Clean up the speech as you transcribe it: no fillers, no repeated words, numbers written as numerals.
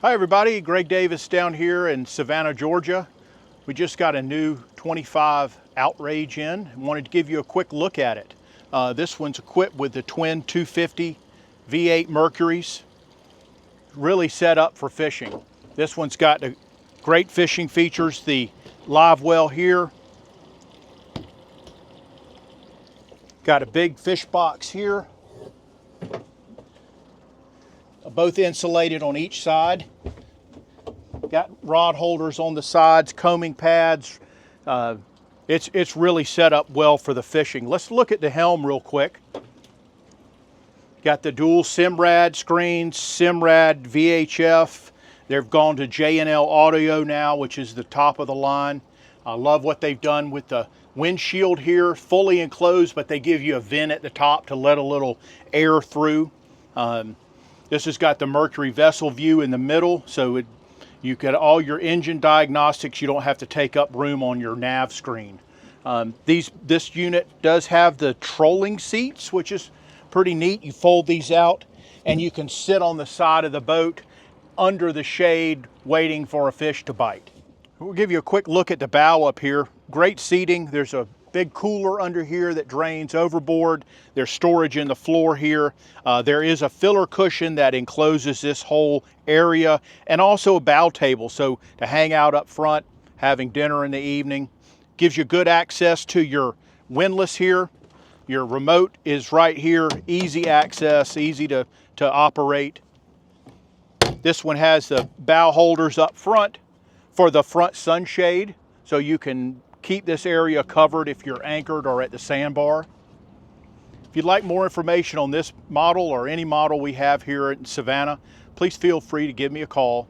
Hi everybody, Greg Davis down here in Savannah, Georgia. We just got a new 25 Outrage in and wanted to give you a quick look at it. This one's equipped with the twin 250 V8 Mercuries, really set up for fishing. This one's got the great fishing features, the live well here. Got a big fish box here. Both insulated on each side. Got rod holders on the sides, combing pads. It's really set up well for the fishing. Let's look at the helm real quick. Got the dual Simrad screens, Simrad VHF. They've gone to J&L audio now, which is the top of the line. I love what they've done with the windshield here, fully enclosed, but they give you a vent at the top to let a little air through. This has got the Mercury vessel view in the middle, so you get all your engine diagnostics. You don't have to take up room on your nav screen. This unit does have the trolling seats, which is pretty neat. You fold these out and you can sit on the side of the boat under the shade waiting for a fish to bite. We'll give you a quick look at the bow up here. Great seating. There's a big cooler under here that drains overboard. There's storage in the floor here. There is a filler cushion that encloses this whole area, and also a bow table, so to hang out up front, having dinner in the evening. Gives you good access to your windlass here. Your remote is right here, easy access, easy to operate. This one has the bow holders up front for the front sunshade, so you can keep this area covered if you're anchored or at the sandbar. If you'd like more information on this model or any model we have here in Savannah, please feel free to give me a call.